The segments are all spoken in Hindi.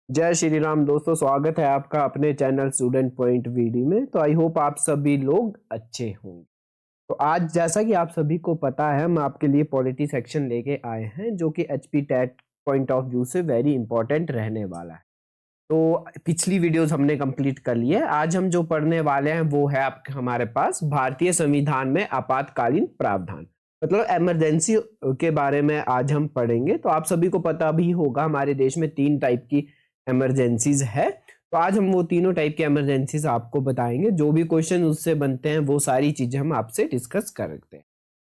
जय श्री राम दोस्तों, स्वागत है आपका अपने चैनल स्टूडेंट पॉइंट वीडियो में। तो आई होप आप सभी लोग अच्छे होंगे। तो आज जैसा कि आप सभी को पता है, हम आपके लिए पॉलिटी सेक्शन लेके आए हैं जो कि HP TET point of view से वेरी इंपॉर्टेंट रहने वाला है। तो पिछली वीडियोस हमने कंप्लीट कर ली है। आज हम जो पढ़ने वाले हैं वो है आपके हमारे पास भारतीय संविधान में आपातकालीन प्रावधान, मतलब इमरजेंसी के बारे में आज हम पढ़ेंगे। तो आप सभी को पता भी होगा हमारे देश में 3 टाइप की इमरजेंसीज है। तो आज हम वो तीनों टाइप के इमरजेंसीज आपको बताएंगे। जो भी क्वेश्चन उससे बनते हैं वो सारी चीजें हम आपसे डिस्कस करते हैं।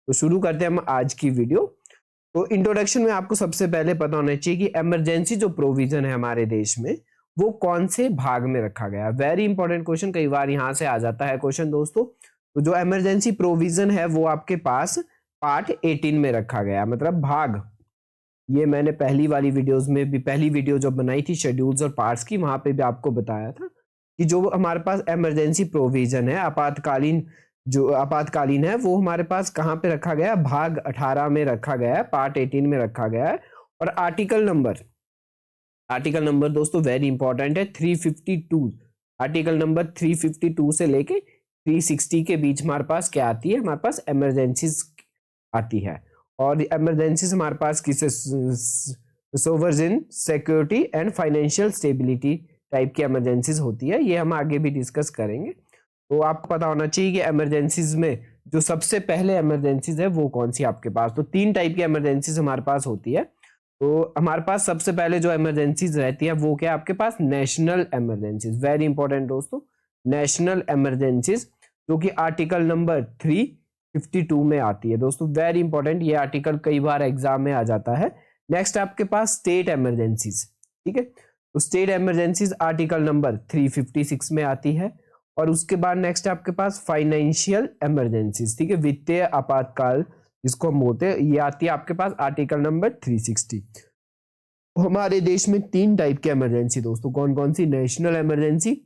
तो शुरू करते हैं हम आज की वीडियो। तो इंट्रोडक्शन में आपको सबसे पहले पता होना चाहिए कि इमरजेंसी जो प्रोविजन है हमारे देश में वो कौन से भाग में रखा गया है। वेरी इंपॉर्टेंट क्वेश्चन, कई बार यहां से आ जाता है क्वेश्चन दोस्तों। तो जो इमरजेंसी प्रोविजन है वो आपके पास पार्ट 18 में रखा गया, मतलब भाग। ये मैंने पहली वाली वीडियोस में भी, पहली वीडियो जो बनाई थी शेड्यूल्स और पार्ट्स की, वहां पे भी आपको बताया था कि जो हमारे पास इमरजेंसी प्रोविजन है, आपातकालीन जो आपातकालीन है, वो हमारे पास कहाँ पे रखा गया है? भाग 18 में रखा गया है, पार्ट 18 में रखा गया है। और आर्टिकल नंबर दोस्तों वेरी इंपॉर्टेंट है, 352। आर्टिकल नंबर 352 से लेके 360 के बीच हमारे पास क्या आती है? हमारे पास इमरजेंसीज आती है। और इमरजेंसीज हमारे पास किसे? Sovereign security and financial stability type की इमरजेंसीज होती है। ये हम आगे भी डिस्कस करेंगे। तो आपको पता होना चाहिए कि इमरजेंसीज में जो सबसे पहले इमरजेंसीज है वो कौन सी आपके पास। तो 3 टाइप की इमरजेंसीज हमारे पास होती है। तो हमारे पास सबसे पहले जो इमरजेंसीज रहती है वो क्या? आपके पास नेशनल इमरजेंसीज। वेरी इंपॉर्टेंट दोस्तों, नेशनल इमरजेंसीज, जो कि आर्टिकल नंबर 352 में आती है दोस्तों। वेरी इंपॉर्टेंट, ये आर्टिकल कई बार एग्जाम में आ जाता है। नेक्स्ट आपके पास स्टेट इमरजेंसीज, ठीक है। तो स्टेट इमरजेंसीज आर्टिकल नंबर 356 में आती है। और उसके बाद नेक्स्ट आपके पास फाइनेंशियल इमरजेंसीज, ठीक है, वित्तीय आपातकाल जिसको हम बोलते हैं, ये आती है आपके पास आर्टिकल नंबर 360। हमारे देश में 3 टाइप के इमरजेंसी दोस्तों, कौन कौन सी? नेशनल इमरजेंसी,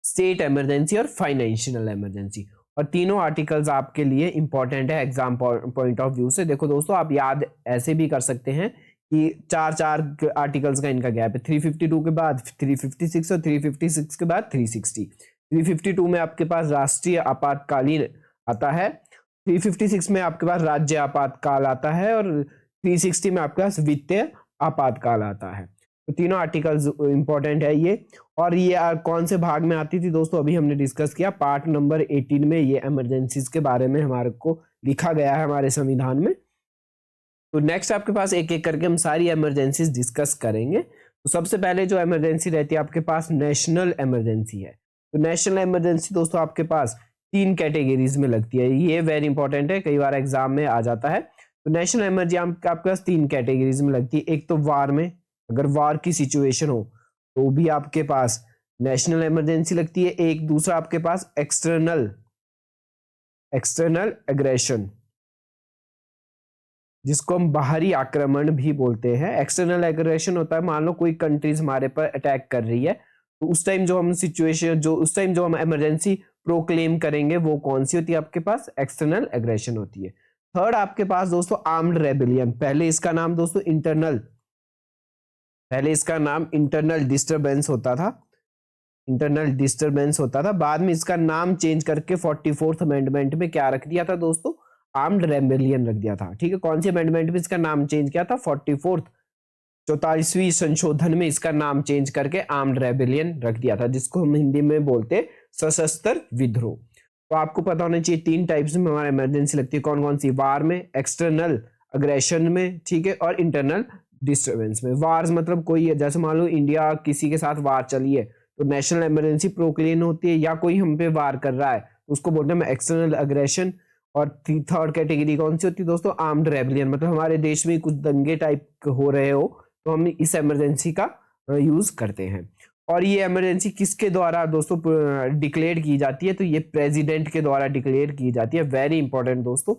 स्टेट इमरजेंसी और फाइनेंशियल इमरजेंसी। और तीनों आर्टिकल्स आपके लिए इंपॉर्टेंट है एग्जाम पॉइंट ऑफ व्यू से। देखो दोस्तों, आप याद ऐसे भी कर सकते हैं कि 4 आर्टिकल्स का इनका गैप है। 352 के बाद 356 और 356 के बाद 360। 352 में आपके पास राष्ट्रीय आपातकालीन आता है, 356 में आपके पास राज्य आपातकाल आता है, और 360 में आपके पास वित्तीय आपातकाल आता है। तो तीनों आर्टिकल्स इंपॉर्टेंट है ये। और ये कौन से भाग में आती थी दोस्तों? अभी हमने डिस्कस किया पार्ट नंबर 18 में ये इमरजेंसीज के बारे में हमारे को लिखा गया है हमारे संविधान में। तो नेक्स्ट आपके पास एक एक करके हम सारी इमरजेंसीज डिस्कस करेंगे। तो सबसे पहले जो इमरजेंसी रहती है आपके पास नेशनल इमरजेंसी है। तो नेशनल इमरजेंसी दोस्तों आपके पास 3 कैटेगरीज में लगती है। ये वेरी इंपॉर्टेंट है, कई बार एग्जाम में आ जाता है। तो नेशनल इमरजेंसी आपके पास 3 कैटेगरीज में लगती है। एक तो वार में, अगर वार की सिचुएशन हो तो भी आपके पास नेशनल इमरजेंसी लगती है। एक दूसरा आपके पास एक्सटर्नल एग्रेशन, जिसको हम बाहरी आक्रमण भी बोलते हैं। एक्सटर्नल एग्रेशन होता है, मान लो कोई कंट्रीज हमारे पर अटैक कर रही है, तो उस टाइम जो हम इमरजेंसी प्रोक्लेम करेंगे वो कौन सी होती है? आपके पास एक्सटर्नल एग्रेशन होती है। थर्ड आपके पास दोस्तों आर्म्ड रेबिलियन। पहले इसका नाम दोस्तों इंटरनल डिस्टरबेंस होता था। बाद में इसका नाम चेंज करके 44th अमेंडमेंट में क्या रख दिया था दोस्तों? आर्म्ड रेबेलियन रख दिया था, ठीक है। कौन सी अमेंडमेंट में इसका नाम चेंज किया था? 44th, 44वीं संशोधन में इसका नाम चेंज करके आर्म्ड रेबेलियन रख दिया था, जिसको हम हिंदी में बोलते सशस्त्र विद्रोह। तो आपको पता होना चाहिए 3 टाइप्स में हमारा इमरजेंसी लगती है। कौन कौन सी? वार में, एक्सटर्नल अग्रेशन में, ठीक है, और इंटरनल डिस्टर्बेंस में। वार्स मतलब कोई है, जैसे मान लो इंडिया किसी के साथ वार चली है तो नेशनल इमरजेंसी प्रोक्लेम होती है, या कोई हम पे वार कर रहा है तो उसको बोलते हैं एक्सटर्नल अग्रेशन। और थर्ड कैटेगरी कौन सी होती है दोस्तों? आर्म्ड रेबेलियन, मतलब हमारे देश में कुछ दंगे टाइप हो रहे हो तो हम इस इमरजेंसी का यूज करते हैं। और ये इमरजेंसी किसके द्वारा दोस्तों डिक्लेयर की जाती है? तो ये प्रेसिडेंट के द्वारा डिक्लेयर की जाती है। वेरी इंपॉर्टेंट दोस्तों,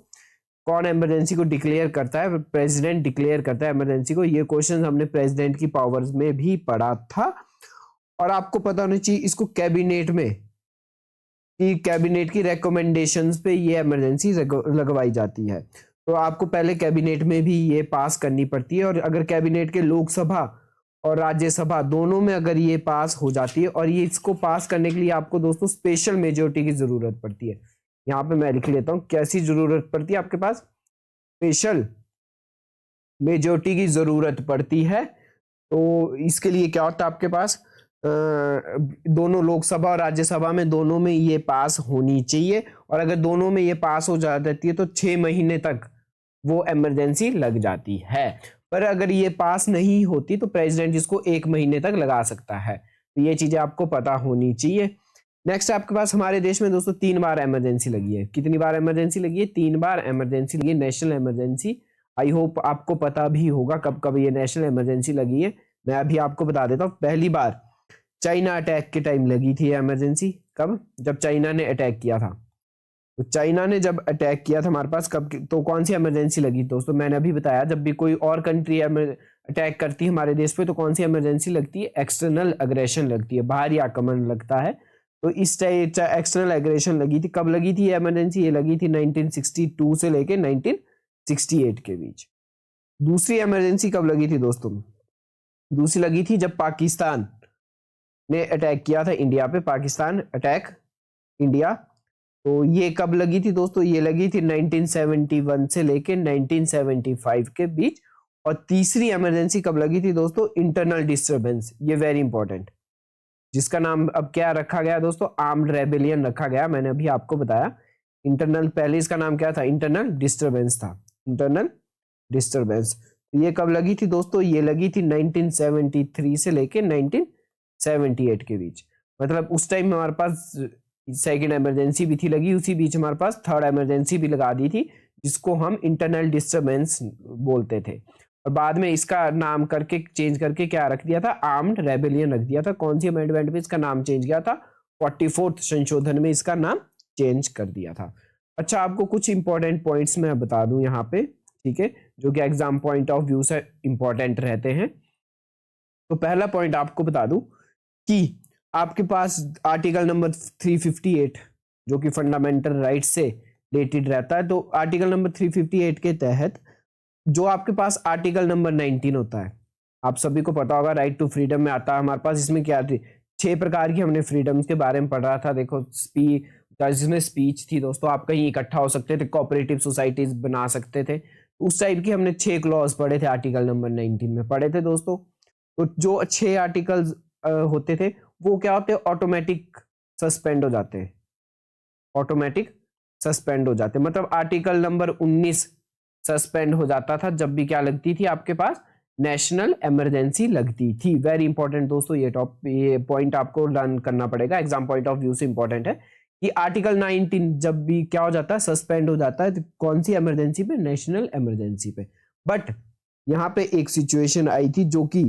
कौन इमरजेंसी को डिक्लेयर करता है? प्रेसिडेंट डिक्लेयर करता है इमरजेंसी को। ये क्वेश्चन हमने प्रेसिडेंट की पावर्स में भी पढ़ा था। और आपको पता होना चाहिए इसको कैबिनेट में, कि कैबिनेट की रिकमेंडेशंस पे ये इमरजेंसी लगवाई जाती है। तो आपको पहले कैबिनेट में भी ये पास करनी पड़ती है, और अगर कैबिनेट के लोकसभा और राज्यसभा दोनों में अगर ये पास हो जाती है, और ये इसको पास करने के लिए आपको दोस्तों स्पेशल मेजोरिटी की जरूरत पड़ती है। यहाँ पे मैं लिख लेता हूँ कैसी जरूरत पड़ती है आपके पास, स्पेशल मेजोरिटी की जरूरत पड़ती है। तो इसके लिए क्या होता है आपके पास, दोनों लोकसभा और राज्यसभा में दोनों में ये पास होनी चाहिए, और अगर दोनों में ये पास हो जाती है तो 6 महीने तक वो इमरजेंसी लग जाती है। पर अगर ये पास नहीं होती तो प्रेसिडेंट इसको 1 महीने तक लगा सकता है। तो ये चीजें आपको पता होनी चाहिए। नेक्स्ट आपके पास हमारे देश में दोस्तों 3 बार इमरजेंसी लगी है। कितनी बार इमरजेंसी लगी है? 3 बार इमरजेंसी लगी है, नेशनल इमरजेंसी। आई होप आपको पता भी होगा कब कब ये नेशनल इमरजेंसी लगी है। मैं अभी आपको बता देता हूँ। पहली बार चाइना अटैक के टाइम लगी थी इमरजेंसी। कब? जब चाइना ने अटैक किया था। तो चाइना ने जब अटैक किया था हमारे पास कब, तो कौन सी इमरजेंसी लगी दोस्तों? मैंने अभी बताया, जब भी कोई और कंट्री अटैक करती है हमारे देश पे तो कौन सी इमरजेंसी लगती है? एक्सटर्नल अग्रेशन लगती है, बाहरी आक्रमण लगता है। तो इस टाइप एक्सटर्नल एग्रेशन लगी थी। कब लगी थी ये इमरजेंसी? ये लगी थी 1962 से लेके 1968 के बीच। दूसरी इमरजेंसी कब लगी थी दोस्तों? दूसरी लगी थी जब पाकिस्तान ने अटैक किया था इंडिया पे। पाकिस्तान अटैक इंडिया, तो ये कब लगी थी दोस्तों? ये लगी थी 1971 से लेके 1975 के बीच। और तीसरी इमरजेंसी कब लगी थी दोस्तों? Internal disturbance. ये वेरी इंपॉर्टेंट, जिसका नाम अब क्या रखा गया दोस्तों? आर्म्ड रेबेलियन रखा गया। मैंने अभी आपको बताया इंटरनल, पहले इसका नाम क्या था? इंटरनल डिस्टर्बेंस था, इंटरनल डिस्टर्बेंस। तो ये कब लगी थी दोस्तों? ये लगी थी 1973 से लेके 1978 के बीच। मतलब उस टाइम हमारे पास सेकेंड इमरजेंसी भी थी लगी, उसी बीच हमारे पास थर्ड इमरजेंसी भी लगा दी थी, जिसको हम इंटरनल डिस्टर्बेंस बोलते थे। और बाद में इसका नाम करके चेंज करके क्या रख दिया था? आर्म्ड रेबेलियन रख दिया था। कौन सी अमेंडमेंट में इसका नाम चेंज किया था? 44th संशोधन में इसका नाम चेंज कर दिया था। अच्छा, आपको कुछ इंपॉर्टेंट पॉइंट्स मैं बता दूं यहाँ पे, ठीक है, जो कि एग्जाम पॉइंट ऑफ व्यू से इंपॉर्टेंट रहते हैं। तो पहला पॉइंट आपको बता दूं कि आपके पास आर्टिकल नंबर 358 जो कि फंडामेंटल राइट से रिलेटेड रहता है। तो आर्टिकल नंबर 358 के तहत जो आपके पास आर्टिकल नंबर 19 होता है, आप सभी को पता होगा, राइट टू फ्रीडम में आता है हमारे पास। इसमें क्या थी? 6 प्रकार की हमने फ्रीडम्स के बारे में पढ़ रहा था। देखो, जिसमें स्पीच थी दोस्तों, आप कहीं इकट्ठा हो सकते थे, कोऑपरेटिव सोसाइटीज बना सकते थे। उस टाइप की हमने 6 क्लॉज पढ़े थे, आर्टिकल नंबर 19 में पढ़े थे दोस्तों। तो जो 6 आर्टिकल्स होते थे वो क्या होते हैं? ऑटोमेटिक सस्पेंड हो जाते हैं, ऑटोमेटिक सस्पेंड हो जाते हैं। मतलब आर्टिकल नंबर 19 सस्पेंड हो जाता था जब भी क्या लगती थी आपके पास? नेशनल इमरजेंसी लगती थी। वेरी इंपॉर्टेंट दोस्तों, ये पॉइंट आपको लर्न करना पड़ेगा, एग्जाम पॉइंट ऑफ व्यू से इंपॉर्टेंट है कि आर्टिकल 19 जब भी क्या हो जाता है? सस्पेंड हो जाता है। तो कौन सी इमरजेंसी पे? नेशनल इमरजेंसी पे। बट यहाँ पे एक सिचुएशन आई थी जो कि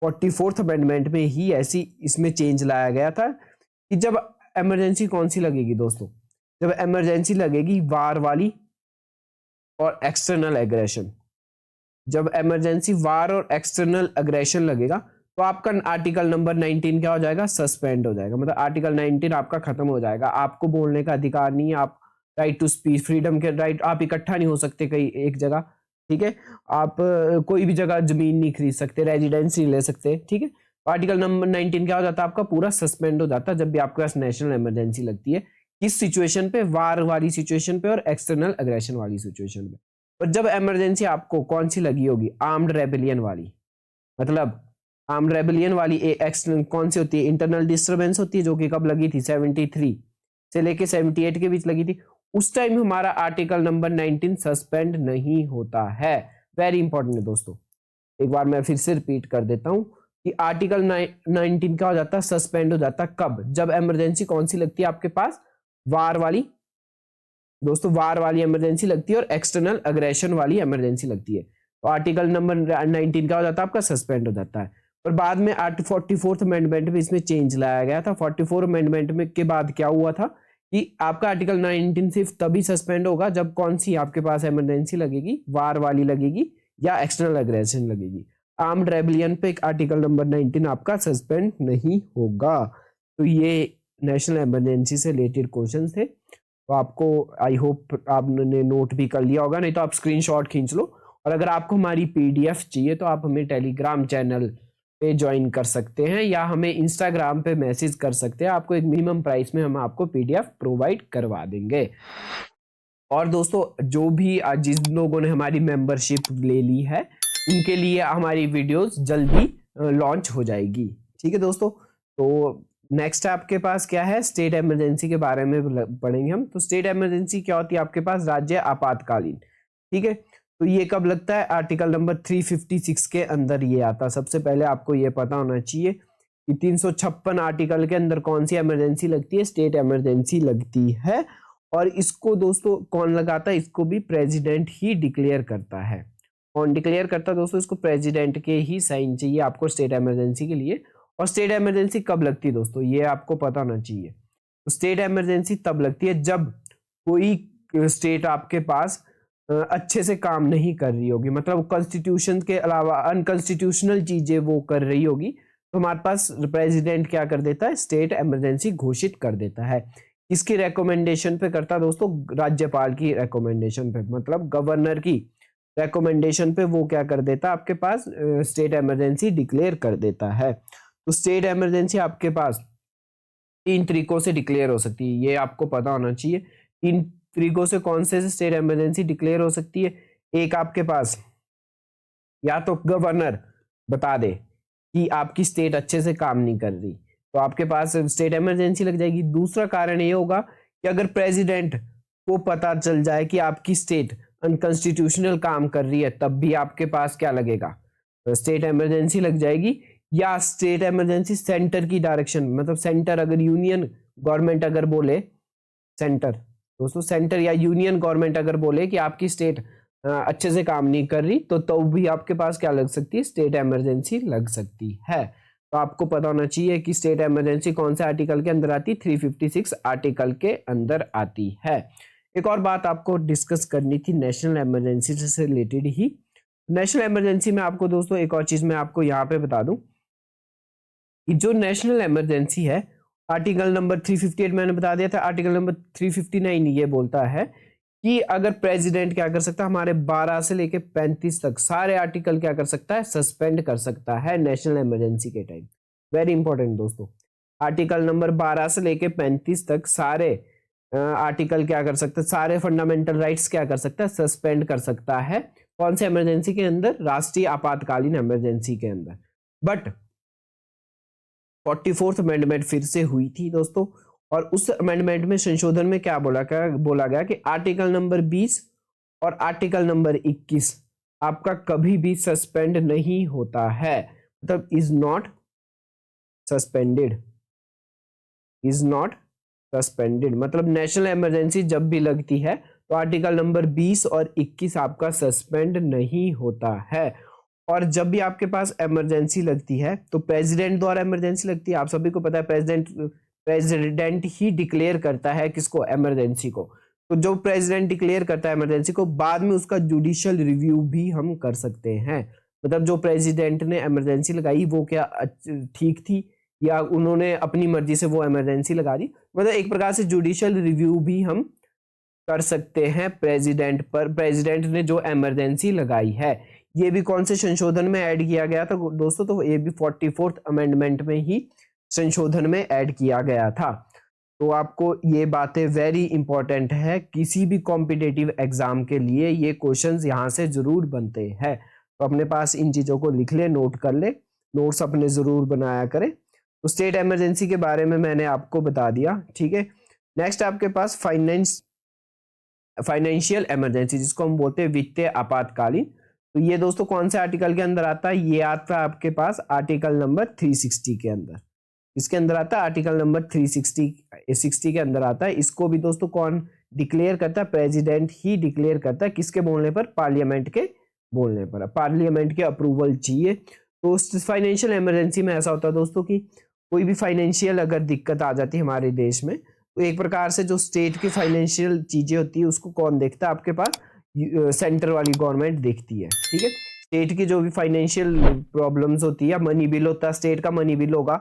44th अमेंडमेंट में ही ऐसी इसमें चेंज लाया गया था कि जब इमरजेंसी कौन सी लगेगी दोस्तों? जब इमरजेंसी लगेगी वार वाली और एक्सटर्नल एग्रेशन। जब इमरजेंसी वार और एक्सटर्नल एग्रेशन लगेगा तो आपका आर्टिकल नंबर 19 क्या हो जाएगा? सस्पेंड हो जाएगा। मतलब आर्टिकल 19 आपका खत्म हो जाएगा। आपको बोलने का अधिकार नहीं है, आप राइट टू स्पीच, फ्रीडम के राइट, आप इकट्ठा नहीं हो सकते कहीं एक जगह, ठीक है। आप कोई भी जगह जमीन नहीं खरीद सकते, रेजिडेंस नहीं ले सकते, ठीक है। आर्टिकल नंबर 19 क्या हो जाता है? आपका पूरा सस्पेंड हो जाता है जब भी आपके पास नेशनल इमरजेंसी लगती है। किस सिचुएशन पे? वार वाली सिचुएशन पे और एक्सटर्नल अग्रेशन वाली सिचुएशन पे। और जब इमरजेंसी आपको कौन सी लगी होगी? आर्म्ड रेबेलियन वाली। मतलब आर्म्ड रेबेलियन वाली एक्सटर्नल कौन सी होती है? इंटरनल डिस्टर्बेंस होती है, जो कि कब लगी थी? 73 से लेके 78 के बीच लगी थी। उस टाइम हमारा आर्टिकल नंबर 19 सस्पेंड नहीं होता है। वेरी इंपॉर्टेंट है दोस्तों, एक बार मैं फिर से रिपीट कर देता हूं कि आर्टिकल 19 क्या हो जाता है? सस्पेंड हो जाता है। कब? जब इमरजेंसी कौन सी लगती है आपके पास? वार वाली दोस्तों, वार वाली इमरजेंसी लगती है और एक्सटर्नल अग्रेशन वाली इमरजेंसी लगती है। तो आर्टिकल नंबर 19 क्या हो जाता है? आपका सस्पेंड हो जाता है। और बाद में 44th अमेंडमेंट में इसमें चेंज लाया गया था। 44 अमेंडमेंट में के बाद क्या हुआ था कि आपका आर्टिकल 19 सिर्फ तभी सस्पेंड होगा जब कौन सी आपके पास इमरजेंसी लगेगी? वार वाली लगेगी या एक्सटर्नल अग्रेशन लगेगी। आर्म्ड रेबेलियन पे आर्टिकल नंबर 19 आपका सस्पेंड नहीं होगा। तो ये नेशनल इमरजेंसी से रिलेटेड क्वेश्चन थे। तो आपको आई होप आपने नोट भी कर लिया होगा, नहीं तो आप स्क्रीनशॉट खींच लो। और अगर आपको हमारी पीडीएफ चाहिए तो आप हमें टेलीग्राम चैनल पे ज्वाइन कर सकते हैं या हमें इंस्टाग्राम पे मैसेज कर सकते हैं। आपको एक मिनिमम प्राइस में हम आपको पीडीएफ प्रोवाइड करवा देंगे। और दोस्तों जो भी जिन लोगों ने हमारी मेंबरशिप ले ली है उनके लिए हमारी वीडियोस जल्दी लॉन्च हो जाएगी। ठीक है दोस्तों, तो नेक्स्ट आपके पास क्या है, स्टेट इमरजेंसी के बारे में पढ़ेंगे हम। तो स्टेट इमरजेंसी क्या होती है आपके पास, राज्य आपातकालीन। ठीक है, तो ये कब लगता है, आर्टिकल नंबर 356 के अंदर ये आता है। सबसे पहले आपको ये पता होना चाहिए कि 356 आर्टिकल के अंदर कौन सी इमरजेंसी लगती है, स्टेट इमरजेंसी लगती है। और इसको दोस्तों कौन लगाता है, इसको भी प्रेसिडेंट ही डिक्लेयर करता है। कौन डिक्लेयर करता है दोस्तों, इसको प्रेसिडेंट के ही साइन चाहिए आपको स्टेट इमरजेंसी के लिए। और स्टेट इमरजेंसी कब लगती है दोस्तों, ये आपको पता होना चाहिए। तो स्टेट इमरजेंसी तब लगती है जब कोई स्टेट आपके पास अच्छे से काम नहीं कर रही होगी, मतलब कॉन्स्टिट्यूशन के अलावा अनकॉन्स्टिट्यूशनल चीजें वो कर रही होगी, तो हमारे पास प्रेसिडेंट क्या कर देता है, स्टेट इमरजेंसी घोषित कर देता है। इसकी रेकमेंडेशन पे करता है दोस्तों, राज्यपाल की रेकमेंडेशन पे, मतलब गवर्नर की रेकमेंडेशन पे वो क्या कर देता है आपके पास, स्टेट इमरजेंसी डिक्लेयर कर देता है। तो स्टेट इमरजेंसी आपके पास 3 तरीकों से डिक्लेयर हो सकती है, ये आपको पता होना चाहिए। 3 तरीकों से कौन से स्टेट इमरजेंसी डिक्लेयर हो सकती है, एक आपके पास या तो गवर्नर बता दे कि आपकी स्टेट अच्छे से काम नहीं कर रही, तो आपके पास स्टेट इमरजेंसी लग जाएगी। दूसरा कारण ये होगा कि अगर प्रेसिडेंट को पता चल जाए कि आपकी स्टेट अनकॉन्स्टिट्यूशनल काम कर रही है, तब भी आपके पास क्या लगेगा, स्टेट इमरजेंसी लग जाएगी। या स्टेट इमरजेंसी सेंटर की डायरेक्शन, मतलब सेंटर अगर यूनियन गवर्नमेंट अगर बोले, सेंटर दोस्तों सेंटर या यूनियन गवर्नमेंट अगर बोले कि आपकी स्टेट अच्छे से काम नहीं कर रही, तो भी आपके पास क्या लग सकती है, स्टेट इमरजेंसी लग सकती है। तो आपको पता होना चाहिए कि स्टेट इमरजेंसी कौन से आर्टिकल के अंदर आती है, 356 आर्टिकल के अंदर आती है। एक और बात आपको डिस्कस करनी थी नेशनल इमरजेंसी से रिलेटेड ही। नेशनल इमरजेंसी में आपको दोस्तों एक और चीज मैं आपको यहाँ पे बता दूं कि जो नेशनल इमरजेंसी है, आर्टिकल नंबर 358 मैंने बता दिया था, आर्टिकल नंबर 359 ये बोलता है कि अगर प्रेसिडेंट क्या कर सकता है, हमारे 12 से लेके 35 तक सारे आर्टिकल क्या कर सकता है, सस्पेंड कर सकता है नेशनल इमरजेंसी के टाइम। वेरी इंपॉर्टेंट दोस्तों, आर्टिकल नंबर 12 से लेके 35 तक सारे आर्टिकल क्या कर सकता है, सारे फंडामेंटल राइट्स क्या कर सकता है, सस्पेंड कर सकता है। कौन से इमरजेंसी के अंदर, राष्ट्रीय आपातकालीन इमरजेंसी के अंदर। बट 44th अमेंडमेंट फिर से हुई थी दोस्तों, और उस अमेंडमेंट में संशोधन में क्या बोला गया कि आर्टिकल नंबर 20 और आर्टिकल नंबर 21 आपका कभी भी सस्पेंड नहीं होता है, मतलब is not suspended, is not suspended. मतलब नेशनल इमरजेंसी जब भी लगती है तो आर्टिकल नंबर 20 और 21 आपका सस्पेंड नहीं होता है। और जब भी आपके पास इमरजेंसी लगती है तो प्रेसिडेंट द्वारा इमरजेंसी लगती है, आप सभी को पता है प्रेसिडेंट ही डिक्लेयर करता है किसको, इमरजेंसी को। तो जो प्रेसिडेंट डिक्लेयर करता है इमरजेंसी को, बाद में उसका जुडिशियल रिव्यू भी हम कर सकते हैं। मतलब जो प्रेसिडेंट ने इमरजेंसी लगाई वो क्या ठीक थी या उन्होंने अपनी मर्जी से वो इमरजेंसी लगा दी, मतलब एक प्रकार से जुडिशियल रिव्यू भी हम कर सकते हैं प्रेसिडेंट पर, प्रेसिडेंट ने जो इमरजेंसी लगाई है। ये भी कौन से संशोधन में ऐड किया गया था दोस्तों, तो ये भी 44th अमेंडमेंट में ही संशोधन में ऐड किया गया था। तो आपको ये बातें वेरी इंपॉर्टेंट है, किसी भी कॉम्पिटेटिव एग्जाम के लिए ये क्वेश्चंस यहाँ से जरूर बनते हैं। तो अपने पास इन चीजों को लिख ले, नोट कर ले, नोट्स अपने जरूर बनाया करें। तो स्टेट इमरजेंसी के बारे में मैंने आपको बता दिया, ठीक है। नेक्स्ट आपके पास फाइनेंशियल इमरजेंसी, जिसको हम बोलते हैं वित्तीय आपातकालीन। तो ये दोस्तों कौन से आर्टिकल के अंदर आता है, ये आता है आपके पास आर्टिकल नंबर 360 के अंदर। इसके अंदर आता है आर्टिकल नंबर 360 के अंदर आता है। इसको भी दोस्तों कौन डिक्लेयर करता है, प्रेसिडेंट ही डिक्लेयर करता है। किसके बोलने पर, पार्लियामेंट के बोलने पर, पार्लियामेंट के अप्रूवल चाहिए। तो फाइनेंशियल इमरजेंसी में ऐसा होता है दोस्तों कि कोई भी फाइनेंशियल अगर दिक्कत आ जाती है हमारे देश में, तो एक प्रकार से जो स्टेट की फाइनेंशियल चीजें होती है उसको कौन देखता है, आपके पास सेंटर वाली गवर्नमेंट देखती है, ठीक है। स्टेट की जो भी फाइनेंशियल प्रॉब्लम्स होती है, मनी बिल होता है, स्टेट का मनी बिल होगा,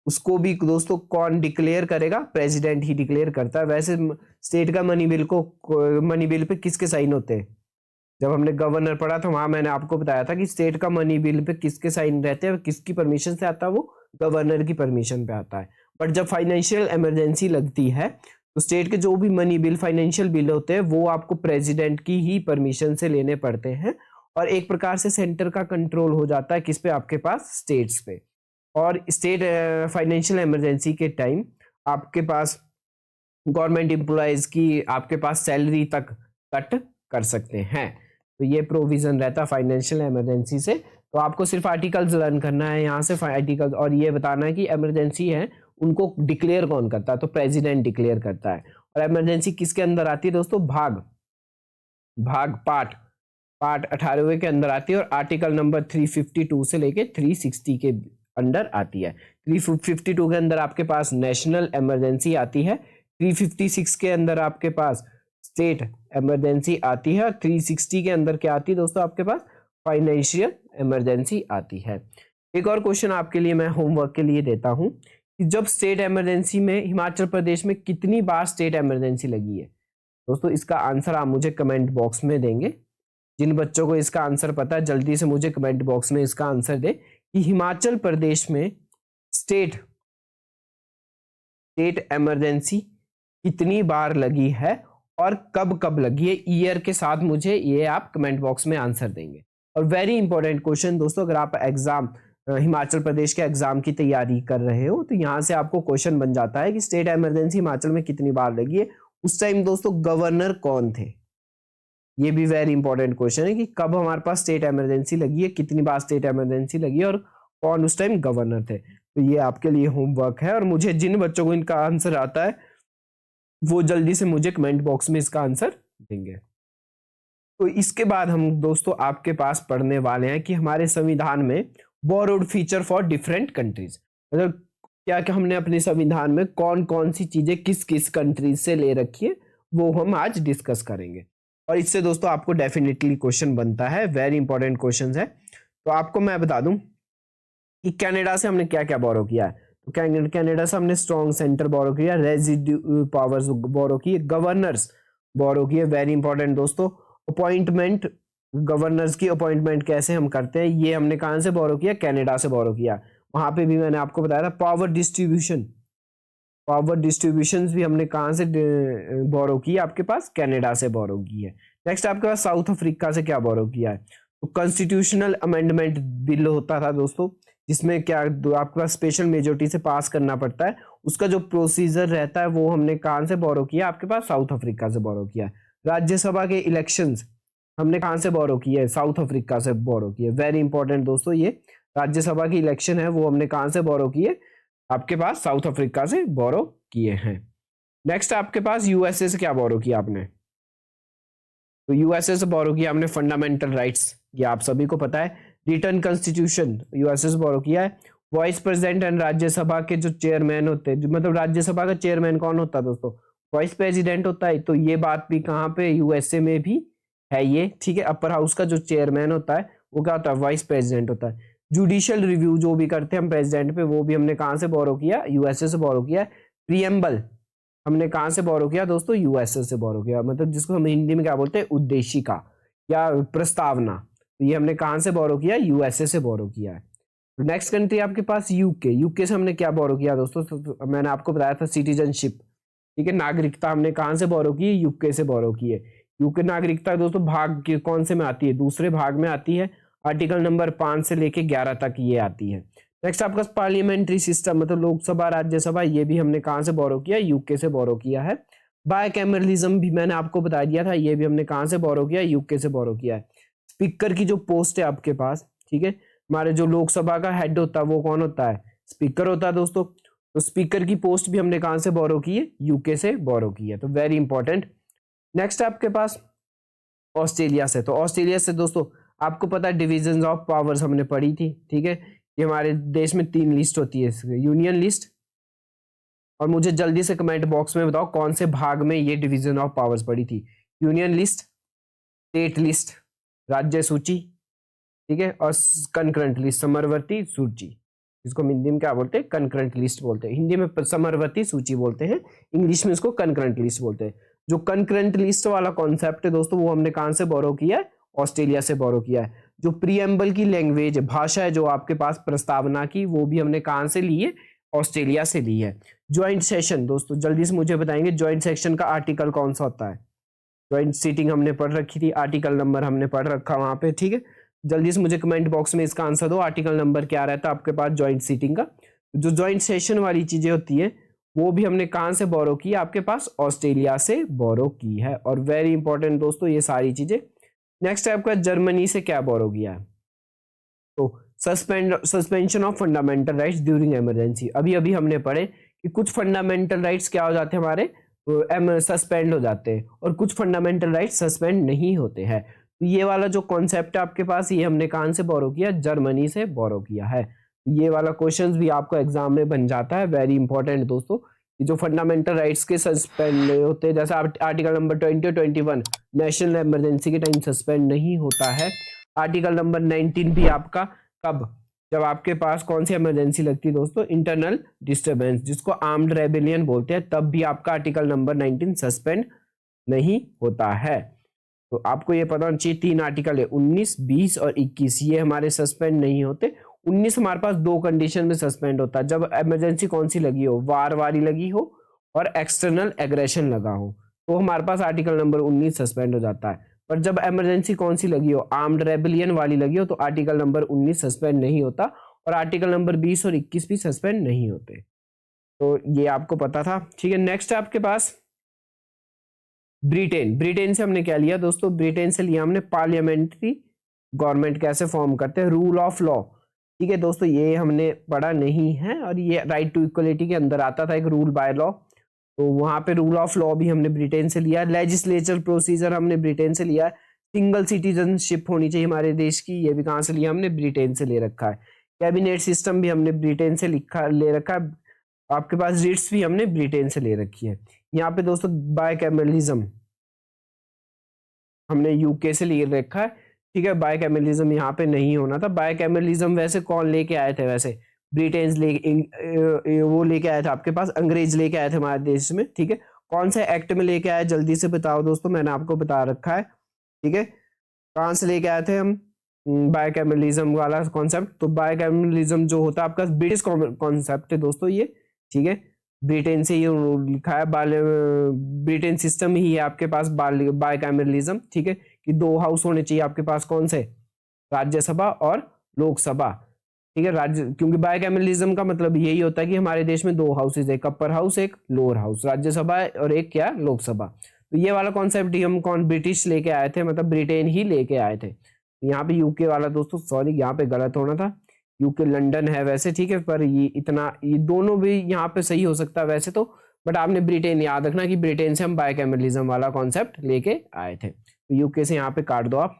उसको भी दोस्तों कौन डिक्लेयर करेगा, प्रेसिडेंट ही डिक्लेयर करता है। वैसे स्टेट का मनी बिल पे किसके साइन होते हैं, जब हमने गवर्नर पढ़ा था वहां मैंने आपको बताया था कि स्टेट का मनी बिल पे किसके साइन रहते हैं, किसकी परमिशन से आता है, वो गवर्नर की परमिशन पे आता है। बट जब फाइनेंशियल इमरजेंसी लगती है तो स्टेट के जो भी मनी बिल, फाइनेंशियल बिल होते हैं, वो आपको प्रेसिडेंट की ही परमिशन से लेने पड़ते हैं, और एक प्रकार से सेंटर का कंट्रोल हो जाता है किस पे, आपके पास स्टेट्स पे। और स्टेट फाइनेंशियल इमरजेंसी के टाइम आपके पास गवर्नमेंट एम्प्लॉयज की आपके पास सैलरी तक कट कर सकते हैं। तो ये प्रोविजन रहता है फाइनेंशियल इमरजेंसी से। तो आपको सिर्फ आर्टिकल्स लर्न करना है यहाँ से आर्टिकल्स, और ये बताना है कि इमरजेंसी है उनको डिक्लेयर कौन करता है, तो प्रेसिडेंट डिक्लेयर करता है। और इमरजेंसी किसके अंदर आती है दोस्तों, भाग पार्ट 18वें के अंदर आती है, और आर्टिकल नंबर 352 से लेके 360 के अंडर आती है। 352 के अंदर आपके पास नेशनल इमरजेंसी आती है, 356 के अंदर आपके पास स्टेट इमरजेंसी आती है, और 360 के अंदर क्या आती है दोस्तों, आपके पास फाइनेंशियल इमरजेंसी आती है। एक और क्वेश्चन आपके लिए मैं होमवर्क के लिए देता हूं कि जब स्टेट इमरजेंसी में हिमाचल प्रदेश में कितनी बार स्टेट इमरजेंसी लगी है। दोस्तों इसका आंसर आप मुझे कमेंट बॉक्स में देंगे। जिन बच्चों को इसका आंसर पता है जल्दी से मुझे कमेंट बॉक्स में इसका आंसर दे कि हिमाचल प्रदेश में स्टेट इमरजेंसी कितनी बार लगी है और कब कब लगी है, ईयर के साथ मुझे ये आप कमेंट बॉक्स में आंसर देंगे। और वेरी इंपॉर्टेंट क्वेश्चन दोस्तों, अगर आप एग्जाम हिमाचल प्रदेश के एग्जाम की तैयारी कर रहे हो तो यहाँ से आपको क्वेश्चन बन जाता है कि स्टेट इमरजेंसी हिमाचल में कितनी बार लगी है, उस टाइम दोस्तों गवर्नर कौन थे। ये भी वेरी इंपॉर्टेंट क्वेश्चन है कि कब हमारे पास स्टेट इमरजेंसी लगी है, कितनी बार स्टेट इमरजेंसी लगी है, और कौन उस टाइम गवर्नर थे। तो ये आपके लिए होमवर्क है, और मुझे जिन बच्चों को इनका आंसर आता है वो जल्दी से मुझे कमेंट बॉक्स में इसका आंसर देंगे। तो इसके बाद हम दोस्तों आपके पास पढ़ने वाले हैं कि हमारे संविधान में borrowed feature for different countries, मतलब क्या क्या हमने अपने संविधान में कौन कौन सी चीजें किस किस कंट्रीज से ले रखी है, वो हम आज डिस्कस करेंगे। और इससे दोस्तों आपको डेफिनेटली क्वेश्चन बनता है, वेरी इंपॉर्टेंट क्वेश्चन है। तो आपको मैं बता दूं कि कनाडा से हमने क्या क्या बोरो किया है। तो कनाडा से हमने स्ट्रॉन्ग सेंटर बोरो किया, रेजिड्यू पावर्स बोरो किए, गवर्नर्स बोरो किए, वेरी इंपॉर्टेंट दोस्तों। अपॉइंटमेंट, गवर्नर्स की अपॉइंटमेंट कैसे हम करते हैं, ये हमने कहां से बोरो किया, कनाडा से बोरो किया। वहां पे भी मैंने आपको बताया था पावर डिस्ट्रीब्यूशन भी हमने कहां से बोरो की, आपके पास कनाडा से बोरो की है। नेक्स्ट आपके पास साउथ अफ्रीका से क्या बोरो किया है, तो कॉन्स्टिट्यूशनल अमेंडमेंट बिल होता था दोस्तों, जिसमें क्या आपके पास स्पेशल मेजोरिटी से पास करना पड़ता है, उसका जो प्रोसीजर रहता है वो हमने कहां से बोरो किया, आपके पास साउथ अफ्रीका से बोरो किया। राज्यसभा के इलेक्शंस हमने कहां से बोरो किए है, साउथ अफ्रीका से बोरो किए, वेरी इंपॉर्टेंट दोस्तों। ये राज्यसभा की इलेक्शन है वो हमने कहां से बोरो किए, आपके पास साउथ अफ्रीका से बोरो किए हैं। नेक्स्ट आपके पास यूएसए से क्या बोरो किया आपने, तो यूएसए से बोरो किया हमने फंडामेंटल राइट्स, ये आप सभी को पता है। रिटर्न कॉन्स्टिट्यूशन यूएसए से बोरो किया है। वाइस प्रेसिडेंट एंड राज्यसभा के जो चेयरमैन होते हैं, मतलब राज्यसभा का चेयरमैन कौन होता है दोस्तों, वाइस प्रेसिडेंट होता है। तो ये बात भी कहाँ पे, यूएसए में भी है ये, ठीक है। अपर हाउस का जो चेयरमैन होता है वो क्या होता है, वाइस प्रेसिडेंट होता है। जुडिशियल रिव्यू जो भी करते हैं हम प्रेसिडेंट पे, वो भी हमने कहां से बोरो किया, यूएसए से बोरो किया। प्रियम्बल हमने कहां से बोरो किया दोस्तों, यूएसए से बोरो किया, मतलब जिसको हम हिंदी में क्या बोलते हैं, उद्देशिका या प्रस्तावना। तो ये हमने कहां से बोरो किया, यूएसए से बोरो किया है। नेक्स्ट कंट्री आपके पास यूके से हमने क्या बोरो किया दोस्तों, तो मैंने आपको बताया था सिटीजनशिप, ठीक है। नागरिकता हमने कहां से बोरो की, यूके से बोरो की है। यूके नागरिकता दोस्तों भाग के कौन से में आती है, दूसरे भाग में आती है, आर्टिकल नंबर 5 से लेके 11 तक ये आती है। नेक्स्ट आपका पार्लियामेंट्री सिस्टम, मतलब लोकसभा राज्यसभा, ये भी हमने कहां से बोरो किया, यूके से बोरो किया है। बायकैमरलिज्म भी मैंने आपको बता दिया था, ये भी हमने कहां से बोरो किया, यूके से बोरो किया है। स्पीकर की जो पोस्ट है आपके पास, ठीक है, हमारे जो लोकसभा का हेड होता है वो कौन होता है, स्पीकर होता है दोस्तों। तो स्पीकर की पोस्ट भी हमने कहां से बोरो की है, यूके से बोरो की है, तो वेरी इंपॉर्टेंट। नेक्स्ट आपके पास ऑस्ट्रेलिया से, तो ऑस्ट्रेलिया से दोस्तों आपको पता है डिविजन ऑफ पावर्स हमने पढ़ी थी, ठीक है। ये हमारे देश में 3 लिस्ट होती है, यूनियन लिस्ट, और मुझे जल्दी से कमेंट बॉक्स में बताओ कौन से भाग में ये डिवीजन ऑफ पावर्स पड़ी थी। यूनियन लिस्ट, स्टेट लिस्ट, राज्य सूची, ठीक है, और कंकरेंट लिस्ट, समरवर्ती सूची, इसको हिंदी में क्या बोलते हैं, कंकरेंट लिस्ट बोलते हैं। हिंदी में समरवर्ती सूची बोलते हैं, इंग्लिश में इसको कंकरेंट लिस्ट बोलते हैं। जो कंकरेंट लिस्ट वाला कॉन्सेप्ट है दोस्तों वो हमने कहां से बोरो किया है, ऑस्ट्रेलिया से बोरो किया है। जो प्रीएम्बल की लैंग्वेज भाषा है जो आपके पास प्रस्तावना की, वो भी हमने कहाँ से ली है, ऑस्ट्रेलिया से ली है। ज्वाइंट सेशन दोस्तों जल्दी से मुझे बताएंगे, ज्वाइंट सेक्शन का आर्टिकल कौन सा होता है? ज्वाइंट सीटिंग हमने पढ़ रखी थी, आर्टिकल नंबर हमने पढ़ रखा वहां पे, ठीक है। जल्दी से मुझे कमेंट बॉक्स में इसका आंसर दो, आर्टिकल नंबर क्या रहता है आपके पास ज्वाइंट सीटिंग का। जो ज्वाइंट सेशन वाली चीजें होती है वो भी हमने कहां से बोरो की है, आपके पास ऑस्ट्रेलिया से बोरो की है। और वेरी इंपॉर्टेंट दोस्तों ये सारी चीजें। नेक्स्ट है आपका जर्मनी से क्या बोरो किया है, तो suspension of fundamental rights during emergency. अभी अभी हमने पढ़े कि कुछ फंडामेंटल राइट्स क्या हो जाते हैं हमारे, सस्पेंड हो जाते हैं, और कुछ फंडामेंटल राइट्स सस्पेंड नहीं होते हैं। तो ये वाला जो कॉन्सेप्ट है आपके पास, ये हमने कहां से बोरो किया, जर्मनी से बोरो किया है। ये वाला क्वेश्चंस भी आपको एग्जाम में बन जाता है, वेरी इंपॉर्टेंट दोस्तों। जो फंडामेंटल राइट्स के सस्पेंड होते हैं, जैसे आर्टिकल नंबर 20 और 21 नेशनल इमरजेंसी के टाइम सस्पेंड नहीं होता है। आर्टिकल नंबर 19 भी आपका कब, जब आपके पास कौन सी इमरजेंसी लगती है दोस्तों, इंटरनल डिस्टर्बेंस, जिसको आर्म्ड रेबेलियन बोलते हैं, तब भी आपका आर्टिकल नंबर 19 सस्पेंड नहीं होता है। तो आपको ये पता होना चाहिए, 3 आर्टिकल है 19, 20 और 21, ये हमारे सस्पेंड नहीं होते। 19 हमारे पास 2 कंडीशन में सस्पेंड होता है, जब इमरजेंसी कौन सी लगी हो, वार वारी लगी हो और एक्सटर्नल एग्रेशन लगा हो, तो हमारे पास आर्टिकल नंबर 19 सस्पेंड हो जाता है। पर जब इमरजेंसी कौन सी लगी हो, आर्म्ड रेबेलियन वाली लगी हो, तो आर्टिकल नंबर 19 सस्पेंड नहीं होता, और आर्टिकल नंबर 20 और 21 भी सस्पेंड नहीं होते। तो ये आपको पता था, ठीक है। नेक्स्ट है आपके पास ब्रिटेन। ब्रिटेन से हमने क्या लिया दोस्तों, ब्रिटेन से लिया हमने पार्लियामेंट्री गवर्नमेंट कैसे फॉर्म करते हैं, रूल ऑफ लॉ, ठीक है दोस्तों। ये हमने पढ़ा नहीं है, और ये राइट टू इक्वलिटी के अंदर आता था एक रूल बाय लॉ, तो वहां पे रूल ऑफ लॉ भी हमने ब्रिटेन से लिया। लेजिस्लेचर प्रोसीजर हमने ब्रिटेन से लिया। सिंगल सिटीजनशिप होनी चाहिए हमारे देश की, ये भी कहां से लिया, हमने ब्रिटेन से ले रखा है। कैबिनेट सिस्टम भी हमने ब्रिटेन से ले रखा है। आपके पास रिट्स भी हमने ब्रिटेन से ले रखी है। यहाँ पे दोस्तों बायकैमरलिज्म हमने यूके से ले रखा है, ठीक है। बायकैमरलिज्म यहाँ पे नहीं होना था। बायकैमरलिज्म वैसे कौन लेके आए थे, वैसे ब्रिटेन वो लेके आए थे, आपके पास अंग्रेज लेके आए थे हमारे देश में, ठीक है। कौन से एक्ट में लेके आए, जल्दी से बताओ दोस्तों, मैंने आपको बता रखा है, ठीक है। कहाँ से लेके आए थे हम बायकैमरलिज्म वाला कॉन्सेप्ट, तो बायकैमरलिज्म जो होता है आपका ब्रिटिश कॉन्सेप्ट है दोस्तों ये, ठीक है। ब्रिटेन से ये लिखा है, ब्रिटेन सिस्टम ही है आपके पास बायकैमरलिज्म, ठीक है, कि 2 हाउस होने चाहिए आपके पास, कौन से, राज्यसभा और लोकसभा, ठीक है। राज्य, क्योंकि बायकैमरलिज्म का मतलब यही होता है कि हमारे देश में 2 हाउसेज, एक अपर हाउस एक लोअर हाउस, राज्यसभा और एक क्या, लोकसभा। तो ये वाला कॉन्सेप्ट ही हम कौन ब्रिटिश लेके आए थे, मतलब ब्रिटेन ही लेके आए थे। यहाँ पे यूके वाला दोस्तों, सॉरी यहाँ पे गलत होना था, यूके लंदन है वैसे, ठीक है, पर ये इतना, ये दोनों भी यहाँ पे सही हो सकता है वैसे तो, बट आपने ब्रिटेन याद रखना कि ब्रिटेन से हम बायकैमरलिज्म वाला कॉन्सेप्ट लेके आए थे। तो यूके से यहाँ पे काट दो आप।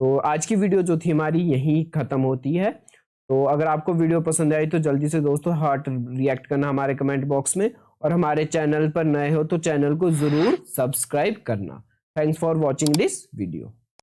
तो आज की वीडियो जो थी हमारी यहीं खत्म होती है। तो अगर आपको वीडियो पसंद आई तो जल्दी से दोस्तों हार्ट रिएक्ट करना हमारे कमेंट बॉक्स में, और हमारे चैनल पर नए हो तो चैनल को जरूर सब्सक्राइब करना। Thanks for watching this video.